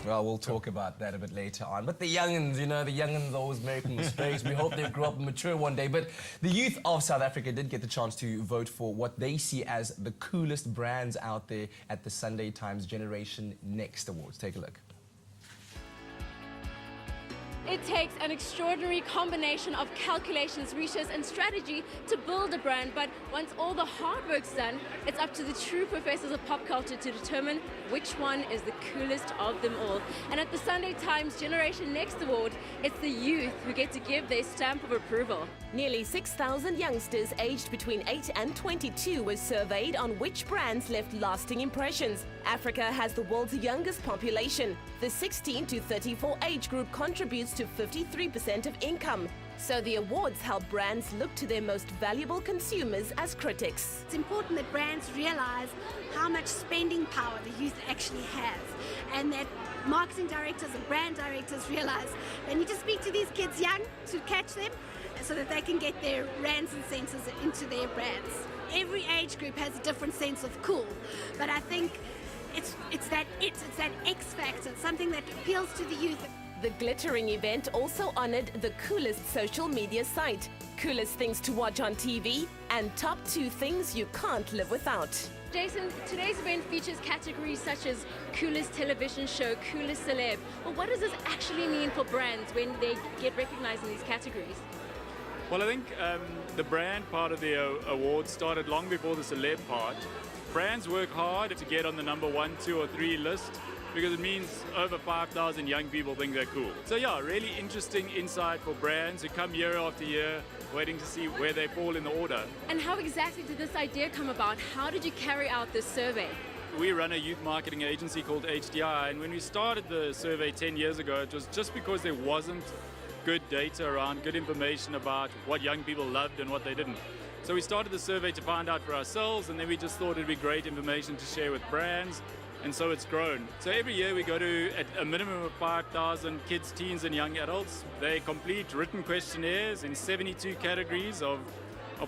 Well, we'll talk about that a bit later on. But the young'uns, you know, the young'uns always making mistakes. We hope they grow up and mature one day. But the youth of South Africa did get the chance to vote for what they see as the coolest brands out there at the Sunday Times Generation Next Awards. Take a look. It takes an extraordinary combination of calculations, research and strategy to build a brand, but once all the hard work's done, it's up to the true professors of pop culture to determine which one is the coolest of them all. And at the Sunday Times Generation Next Award, it's the youth who get to give their stamp of approval. Nearly 6,000 youngsters aged between 8 and 22 were surveyed on which brands left lasting impressions. Africa has the world's youngest population. The 16 to 34 age group contributes to 53% of income. So the awards help brands look to their most valuable consumers as critics. It's important that brands realize how much spending power the youth actually has, and that marketing directors and brand directors realize they need to speak to these kids young to catch them so that they can get their rands and senses into their brands. Every age group has a different sense of cool, but I think it's that X factor, something that appeals to the youth. The glittering event also honored the coolest social media site, coolest things to watch on TV, and top 2 things you can't live without. Jason, today's event features categories such as coolest television show, coolest celeb. Well, what does this actually mean for brands when they get recognized in these categories? Well, I think the brand part of the award started long before the celeb part. Brands work hard to get on the number 1, 2 or 3 list because it means over 5,000 young people think they're cool. So yeah, really interesting insight for brands who come year after year waiting to see where they fall in the order. And how exactly did this idea come about? How did you carry out this survey? We run a youth marketing agency called HDI, and when we started the survey 10 years ago, it was just because there wasn't good data around, good information about what young people loved and what they didn't. So we started the survey to find out for ourselves, and then we just thought it'd be great information to share with brands, and so it's grown. So every year we go to a minimum of 5,000 kids, teens and young adults. They complete written questionnaires in 72 categories of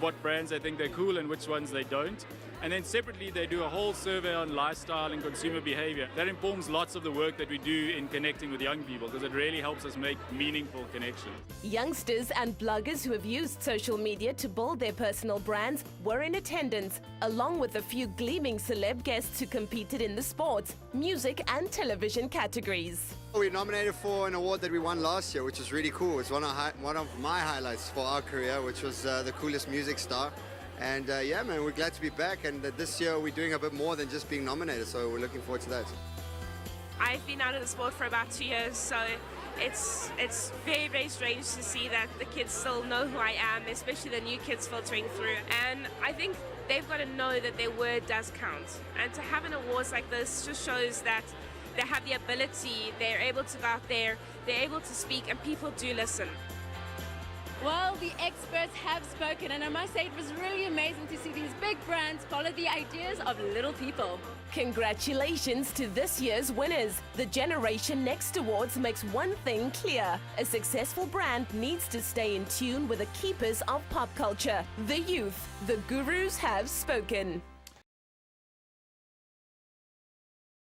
what brands they think they're cool and which ones they don't. And then separately they do a whole survey on lifestyle and consumer behavior. That informs lots of the work that we do in connecting with young people because it really helps us make meaningful connections. Youngsters and bloggers who have used social media to build their personal brands were in attendance, along with a few gleaming celeb guests who competed in the sports, music and television categories. We're nominated for an award that we won last year, which is really cool. It's one of my highlights for our career, which was the coolest music star. And yeah, man, we're glad to be back. And this year we're doing a bit more than just being nominated, so we're looking forward to that. I've been out of the sport for about 2 years, so it's very, very strange to see that the kids still know who I am, especially the new kids filtering through. And I think they've got to know that their word does count. And to have an awards like this just shows that they have the ability, they're able to go out there, they're able to speak, and people do listen. Well, the experts have spoken, and I must say it was really amazing to see these big brands follow the ideas of little people. Congratulations to this year's winners. The Generation Next Awards makes one thing clear. A successful brand needs to stay in tune with the keepers of pop culture, the youth. The gurus have spoken.